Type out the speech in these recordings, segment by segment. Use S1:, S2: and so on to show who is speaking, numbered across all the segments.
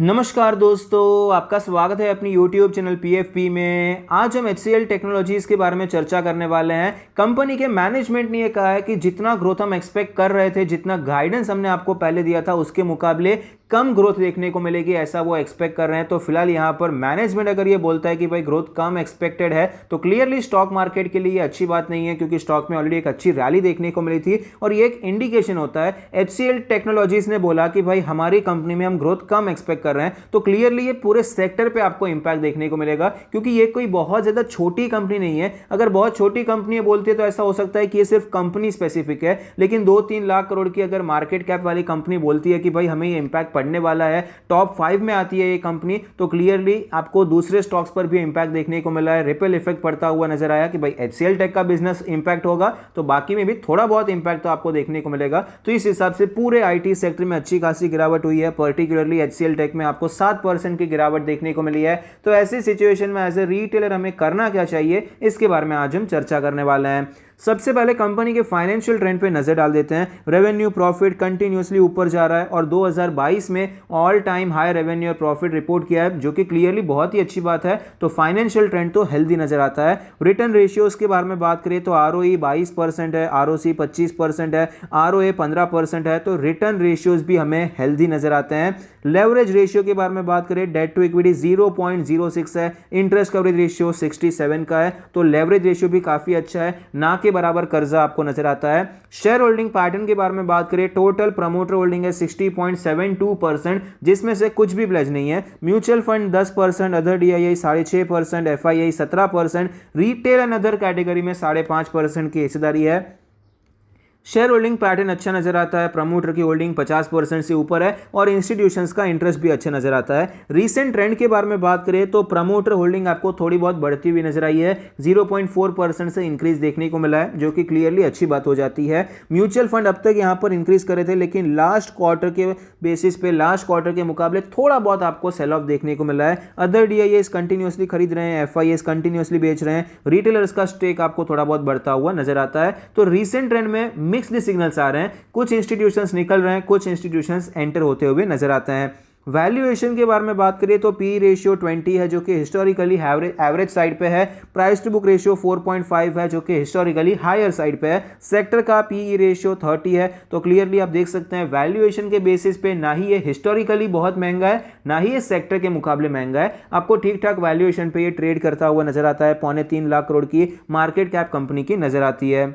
S1: नमस्कार दोस्तों, आपका स्वागत है अपनी YouTube चैनल PFP में। आज हम HCL टेक्नोलॉजीज़ के बारे में चर्चा करने वाले हैं। कंपनी के मैनेजमेंट ने ये कहा है कि जितना ग्रोथ हम एक्सपेक्ट कर रहे थे, जितना गाइडेंस हमने आपको पहले दिया था, उसके मुकाबले कम ग्रोथ देखने को मिलेगी, ऐसा वो एक्सपेक्ट कर रहे हैं। तो फिलहाल यहाँ पर मैनेजमेंट अगर ये बोलता है कि भाई ग्रोथ कम एक्सपेक्टेड है, तो क्लियरली स्टॉक मार्केट के लिए ये अच्छी बात नहीं है, क्योंकि स्टॉक में ऑलरेडी एक अच्छी रैली देखने को मिली थी और ये एक इंडिकेशन होता है। HCL टेक्नोलॉजीज़ ने बोला कि भाई हमारी कंपनी में हम ग्रोथ कम एक्सपेक्ट कर रहे हैं, तो क्लियरली ये पूरे सेक्टर पे आपको इंपैक्ट देखने को मिलेगा, क्योंकि ये कोई बहुत ज्यादा छोटी कंपनी नहीं है। अगर बहुत छोटी कंपनी बोलती है तो ऐसा हो सकता है कि ये सिर्फ कंपनी स्पेसिफिक है, लेकिन 2-3 लाख करोड़ की अगर मार्केट कैप वाली कंपनी बोलती है कि भाई हमें ये इंपैक्ट पड़ने वाला है, टॉप 5 में आती है ये कंपनी, तो क्लियरली आपको दूसरे स्टॉक्स पर भी इंपैक्ट देखने को मिला है। रिपल इफेक्ट पड़ता हुआ नजर आया कि भाई HCL टेक का बिजनेस इंपैक्ट होगा तो बाकी में भी थोड़ा बहुत इंपैक्ट तो आपको देखने को मिलेगा। तो इस हिसाब से पूरे IT सेक्टर में अच्छी खासी गिरावट हुई है, पर्टिकुलरली HCL टेक में आपको 7% की गिरावट देखने को मिली है। तो ऐसी सिचुएशन में एज ए रिटेलर हमें करना क्या चाहिए, इसके बारे में आज हम चर्चा करने वाले हैं। सबसे पहले कंपनी के फाइनेंशियल ट्रेंड पे नजर डाल देते हैं। रेवेन्यू प्रॉफिट कंटिन्यूअसली ऊपर जा रहा है और 2022 में ऑल टाइम हाई रेवेन्यू और प्रॉफिट रिपोर्ट किया है, जो कि क्लियरली बहुत ही अच्छी बात है। तो फाइनेंशियल ट्रेंड तो हेल्दी नजर आता है। रिटर्न रेशियोज के बारे में बात करें तो ROE 22% है, ROC 25% है, ROA 15% है। तो रिटर्न रेशियोज भी हमें हेल्दी नजर आते हैं। लेवरेज रेशियो के बारे में बात करें, डेट टू इक्विटी 0.06 है, इंटरेस्ट कवरेज रेशियो 67 का है। तो लेवरेज रेशियो भी काफी अच्छा है, ना के बराबर कर्जा आपको नजर आता है। शेयर होल्डिंग पैटर्न के बारे में बात करें, टोटल प्रमोटर होल्डिंग है 60.72%, जिसमें से कुछ भी प्लेज नहीं है। Mutual fund 10%, other DII 6.5%, FII 17%, retail and other category में 5.5% की हिस्सेदारी है। शेयर होल्डिंग पैटर्न अच्छा नजर आता है, प्रमोटर की होल्डिंग 50% से ऊपर है और इंस्टीट्यूशंस का इंटरेस्ट भी अच्छा नजर आता है। रीसेंट ट्रेंड के बारे में बात करें तो प्रमोटर होल्डिंग आपको थोड़ी बहुत बढ़ती हुई नजर आई है, 0.4% से इंक्रीज देखने को मिला है, जो कि क्लियरली अच्छी बात हो जाती है। म्यूचुअल फंड अब तक यहां पर इंक्रीज करे थे, लेकिन लास्ट क्वार्टर के बेसिस पे लास्ट क्वार्टर के मुकाबले थोड़ा बहुत आपको सेल ऑफ देखने को मिला है। अदर DIIs कंटिन्यूसली खरीद रहे हैं, FIIs कंटिन्यूसली बेच रहे हैं, रिटेलर्स का स्टेक आपको थोड़ा बहुत बढ़ता हुआ नजर आता है। तो रीसेंट ट्रेंड में मिक्स्ड सिग्नल्स आ रहे हैं, कुछ इंस्टीट्यूशंस निकल रहे हैं, कुछ इंस्टीट्यूशंस एंटर होते हुए नजर आते हैं। वैल्यूएशन के बारे में बात करें तो PE रेशियो 20 है, जो कि हिस्टोरिकली एवरेज साइड पे है। प्राइस टू बुक रेशियो 4.5 है, जो कि हिस्टोरिकली हायर साइड पे है। सेक्टर का PE रेशियो 30 है। तो क्लियरली आप देख सकते हैं वैल्यूएशन के बेसिस पे ना ही ये हिस्टोरिकली बहुत महंगा है, ना ही ये सेक्टर के मुकाबले महंगा है। आपको ठीक ठाक वैल्यूएशन पे ये ट्रेड करता हुआ नजर आता है। 3.25 लाख करोड़ की मार्केट कैप कंपनी की नजर आती है।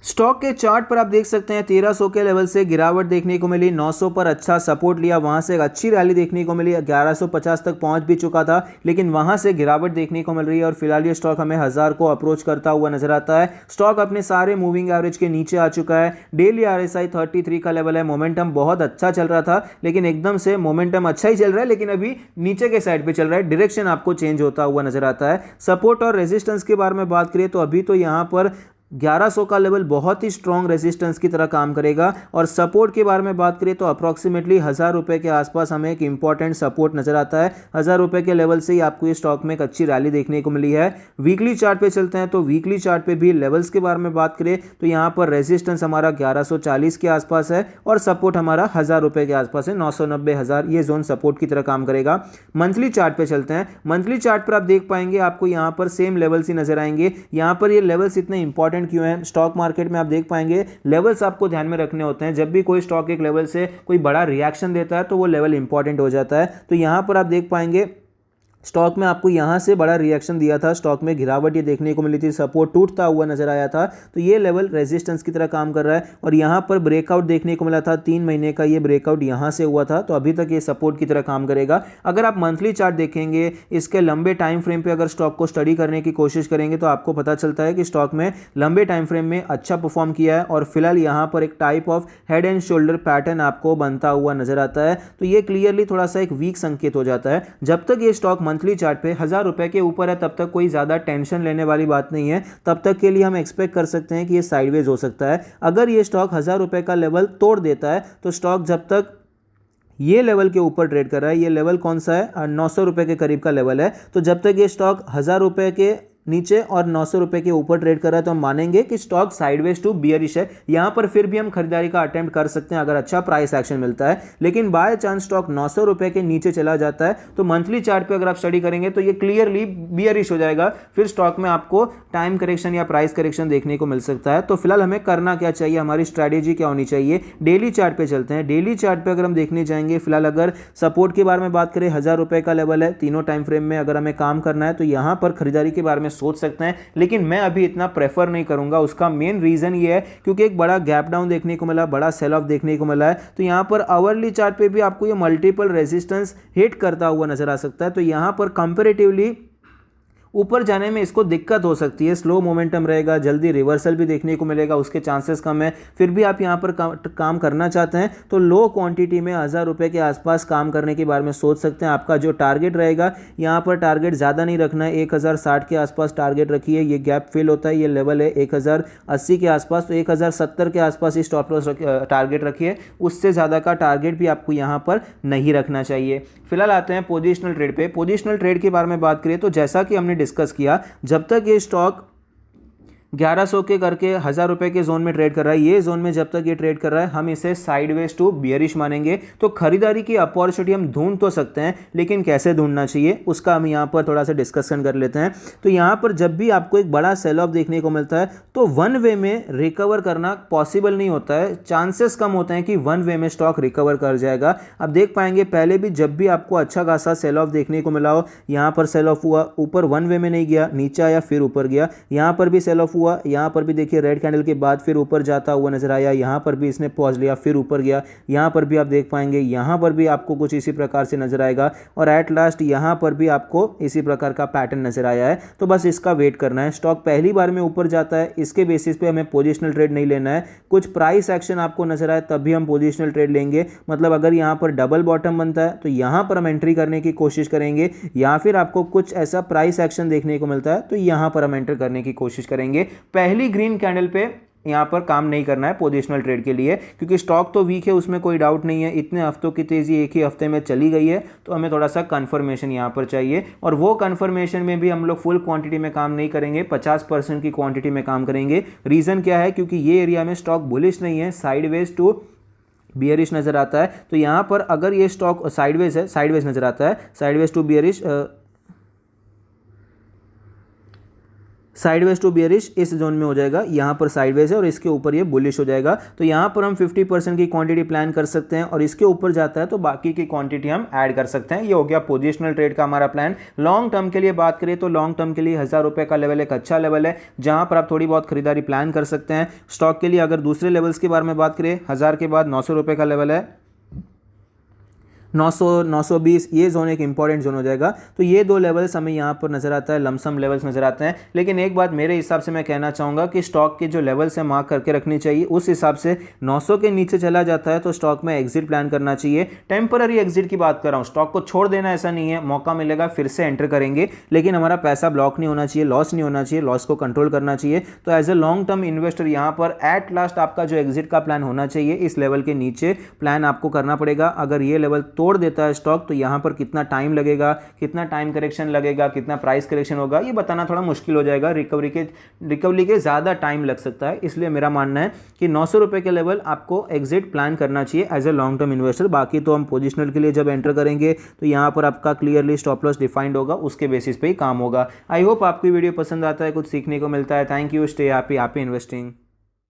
S1: स्टॉक के चार्ट पर आप देख सकते हैं 1300 के लेवल से गिरावट देखने को मिली, 900 पर अच्छा सपोर्ट लिया, वहां से एक अच्छी रैली देखने को मिली, 1150 तक पहुंच भी चुका था, लेकिन वहां से गिरावट देखने को मिल रही है और फिलहाल ये स्टॉक हमें 1000 को अप्रोच करता हुआ नजर आता है। स्टॉक अपने सारे मूविंग एवरेज के नीचे आ चुका है। डेली RSI 33 का लेवल है। मोमेंटम बहुत अच्छा चल रहा था, लेकिन एकदम से मोमेंटम अच्छा ही चल रहा है, लेकिन अभी नीचे के साइड पे चल रहा है, डायरेक्शन आपको चेंज होता हुआ नजर आता है। सपोर्ट और रेजिस्टेंस के बारे में बात करें तो अभी तो यहां पर 1100 का लेवल बहुत ही स्ट्रॉन्ग रेजिस्टेंस की तरह काम करेगा और सपोर्ट के बारे में बात करें तो अप्रॉक्सीमेटली 1000 रुपए के आसपास हमें एक इंपॉर्टेंट सपोर्ट नजर आता है। 1000 रुपए के लेवल से ही आपको ये स्टॉक में एक अच्छी रैली देखने को मिली है। वीकली चार्ट पे चलते हैं तो वीकली चार्ट पे भी लेवल्स के बारे में बात करें तो यहाँ पर रेजिस्टेंस हमारा 1140 के आसपास है और सपोर्ट हमारा 1000 रुपए के आसपास है। 990 1000 ये जोन सपोर्ट की तरह काम करेगा। मंथली चार्ट पे चलते हैं। मंथली चार्ट पर आप देख पाएंगे आपको यहाँ पर सेम लेवल्स ही नजर आएंगे। यहाँ पर ये लेवल्स इतने इंपॉर्टेंट क्यों है? स्टॉक मार्केट में आप देख पाएंगे लेवल्स आपको ध्यान में रखने होते हैं। जब भी कोई स्टॉक एक लेवल से कोई बड़ा रिएक्शन देता है तो वो लेवल इंपॉर्टेंट हो जाता है। तो यहां पर आप देख पाएंगे स्टॉक में आपको यहां से बड़ा रिएक्शन दिया था, स्टॉक में गिरावट ये देखने को मिली थी, सपोर्ट टूटता हुआ नजर आया था, तो ये लेवल रेजिस्टेंस की तरह काम कर रहा है और यहां पर ब्रेकआउट देखने को मिला था। 3 महीने का ये ब्रेकआउट यहां से हुआ था, तो अभी तक ये सपोर्ट की तरह काम करेगा। अगर आप मंथली चार्ट देखेंगे, इसके लंबे टाइम फ्रेम पे अगर स्टॉक को स्टडी करने की कोशिश करेंगे तो आपको पता चलता है कि स्टॉक में लंबे टाइम फ्रेम में अच्छा परफॉर्म किया है और फिलहाल यहां पर एक type of head and shoulder pattern आपको बनता हुआ नजर आता है। तो ये क्लियरली थोड़ा सा एक वीक संकेत हो जाता है। जब तक ये स्टॉक मंथली चार्ट पे 1000 रुपए के ऊपर है तब तक कोई ज्यादा टेंशन लेने वाली बात नहीं है। तब तक के लिए हम एक्सपेक्ट कर सकते हैं कि ये साइडवेज हो सकता है। अगर ये स्टॉक 1000 रुपए का लेवल तोड़ देता है तो स्टॉक जब तक ये लेवल के ऊपर ट्रेड कर रहा है, ये लेवल कौन सा है? 900 रुपए के करीब का लेवल है। तो जब तक ये स्टॉक 1000 रुपए के नीचे और 900 रुपए के ऊपर ट्रेड कर रहा है तो हम मानेंगे कि स्टॉक साइडवेज टू बियरिश है। यहां पर फिर भी हम खरीदारी का अटेम्प्ट कर सकते हैं अगर अच्छा प्राइस एक्शन मिलता है। लेकिन बाय चांस स्टॉक 900 रुपए के नीचे चला जाता है तो मंथली चार्ट पे अगर आप स्टडी करेंगे तो ये क्लियरली बियरिश हो जाएगा, फिर स्टॉक में आपको टाइम करेक्शन या प्राइस करेक्शन देखने को मिल सकता है। तो फिलहाल हमें करना क्या चाहिए, हमारी स्ट्रैटेजी क्या होनी चाहिए, डेली चार्ट पे चलते हैं। डेली चार्ट पे अगर हम देखने जाएंगे, फिलहाल अगर सपोर्ट के बारे में बात करें 1000 रुपए का लेवल है, तीनों टाइम फ्रेम में अगर हमें काम करना है तो यहां पर खरीदारी के बारे में सोच सकते हैं। लेकिन मैं अभी इतना प्रेफर नहीं करूंगा। उसका मेन रीजन ये है क्योंकि एक बड़ा गैप डाउन देखने को मिला, बड़ा सेल ऑफ देखने को मिला है। तो यहां पर आवरली चार्ट पे भी आपको ये मल्टीपल रेजिस्टेंस हिट करता हुआ नजर आ सकता है। तो यहां पर कंपैरेटिवली ऊपर जाने में इसको दिक्कत हो सकती है, स्लो मोमेंटम रहेगा, जल्दी रिवर्सल भी देखने को मिलेगा, उसके चांसेस कम है। फिर भी आप यहां पर काम करना चाहते हैं तो लो क्वांटिटी में 1000 रुपए के आसपास काम करने के बारे में सोच सकते हैं। आपका जो टारगेट रहेगा, यहां पर टारगेट ज़्यादा नहीं रखना है, 1060 के आसपास टारगेट रखिए। ये गैप फिल होता है, ये लेवल है 1080 के आसपास, तो 1070 के आसपास इस स्टॉप लॉस टारगेट रखिए। उससे ज़्यादा का टारगेट भी आपको यहाँ पर नहीं रखना चाहिए। फिलहाल आते हैं पोजिशनल ट्रेड पे। पोजिशनल ट्रेड के बारे में बात करें तो जैसा कि हमने डिस्कस किया, जब तक ये स्टॉक 1100 के करके 1000 रुपए के जोन में ट्रेड कर रहा है, ये जोन में जब तक ये ट्रेड कर रहा है हम इसे साइडवेज टू बियरिश मानेंगे। तो खरीदारी की अपॉर्चुनिटी हम ढूंढ तो सकते हैं, लेकिन कैसे ढूंढना चाहिए उसका हम यहाँ पर थोड़ा सा डिस्कशन कर लेते हैं। तो यहाँ पर जब भी आपको एक बड़ा सेल ऑफ देखने को मिलता है तो वन वे में रिकवर करना पॉसिबल नहीं होता है, चांसेस कम होते हैं कि वन वे में स्टॉक रिकवर कर जाएगा। अब देख पाएंगे पहले भी जब भी आपको अच्छा खासा सेल ऑफ देखने को मिला हो, यहाँ पर सेल ऑफ हुआ, ऊपर वन वे में नहीं गया, नीचे आया फिर ऊपर गया, यहाँ पर भी सेल ऑफ हुआ, यहाँ पर भी देखिए रेड कैंडल के बाद फिर ऊपर जाता हुआ नजर आया, यहाँ पर भी इसने पॉज लिया फिर ऊपर गया, यहाँ पर भी आप देख पाएंगे, यहाँ पर भी आपको कुछ इसी प्रकार से नजर आएगा और एट लास्ट यहाँ पर भी आपको इसी प्रकार का पैटर्न नजर आया है। तो बस इसका वेट करना है। स्टॉक पहली बार में ऊपर जाता है, इसके बेसिस पे हमें पोजिशनल ट्रेड नहीं लेना है। कुछ प्राइस एक्शन आपको नजर आए तभी हम पोजिशनल ट्रेड लेंगे। मतलब अगर यहाँ पर डबल बॉटम बनता है तो यहाँ पर हम एंट्री करने की कोशिश करेंगे, या फिर आपको कुछ ऐसा प्राइस एक्शन देखने को मिलता है तो यहाँ पर हम एंटर करने की कोशिश करेंगे। पहली ग्रीन कैंडल पे यहां पर काम नहीं करना है पोजिशनल ट्रेड के लिए, क्योंकि स्टॉक तो वीक है, उसमें कोई डाउट नहीं है। इतने हफ्तों की तेजी एक ही हफ्ते में चली गई है, तो हमें थोड़ा सा कंफर्मेशन यहां पर चाहिए। और वो कंफर्मेशन में भी हम लोग फुल क्वांटिटी में काम नहीं करेंगे, 50% की क्वांटिटी में काम करेंगे। रीजन क्या है, क्योंकि ये एरिया में स्टॉक बुलिश नहीं है, साइडवेज टू बियरिश नजर आता है। तो यहां पर अगर ये स्टॉक साइडवेज है, साइडवेज नजर आता है, sideways to bearish, sideways to bearish इस जोन में हो जाएगा। यहाँ पर साइडवेज है और इसके ऊपर ये बुलिश हो जाएगा। तो यहाँ पर हम 50% की क्वांटिटी प्लान कर सकते हैं और इसके ऊपर जाता है तो बाकी की क्वांटिटी हम ऐड कर सकते हैं। ये हो गया पोजिशनल ट्रेड का हमारा प्लान। लॉन्ग टर्म के लिए बात करें तो लॉन्ग टर्म के लिए 1000 रुपए का लेवल एक अच्छा लेवल है, जहाँ पर आप थोड़ी बहुत खरीदारी प्लान कर सकते हैं। स्टॉक के लिए अगर दूसरे लेवल्स के बारे में बात करें, 1000 के बाद 900 रुपए का लेवल है, 900 920 ये जोन एक इंपॉर्टेंट जोन हो जाएगा। तो ये दो लेवल्स हमें यहाँ पर नजर आता है, लमसम लेवल्स नजर आते हैं। लेकिन एक बात मेरे हिसाब से मैं कहना चाहूँगा कि स्टॉक के जो लेवल्स है मार्क करके रखनी चाहिए। उस हिसाब से 900 के नीचे चला जाता है तो स्टॉक में एग्जिट प्लान करना चाहिए। टेम्पररी एग्जिट की बात कर रहा हूँ, स्टॉक को छोड़ देना ऐसा नहीं है, मौका मिलेगा फिर से एंटर करेंगे, लेकिन हमारा पैसा ब्लॉक नहीं होना चाहिए, लॉस नहीं होना चाहिए, लॉस को कंट्रोल करना चाहिए। तो as a long term investor यहाँ पर एट लास्ट आपका जो एग्जिट का प्लान होना चाहिए, इस लेवल के नीचे प्लान आपको करना पड़ेगा। अगर ये लेवल तोड़ देता है स्टॉक तो यहां पर कितना टाइम लगेगा, कितना टाइम करेक्शन लगेगा, कितना प्राइस करेक्शन होगा, ये बताना थोड़ा मुश्किल हो जाएगा। रिकवरी के ज्यादा टाइम लग सकता है। इसलिए मेरा मानना है कि 900 रुपए के लेवल आपको एग्जिट प्लान करना चाहिए as a long term investor. बाकी तो हम पोजिशनल के लिए जब एंटर करेंगे तो यहां पर आपका क्लियरली स्टॉप लॉस डिफाइंड होगा, उसके बेसिस पे ही काम होगा। आई होप आपको वीडियो पसंद आता है, कुछ सीखने को मिलता है। Thank you, stay happy, happy investing.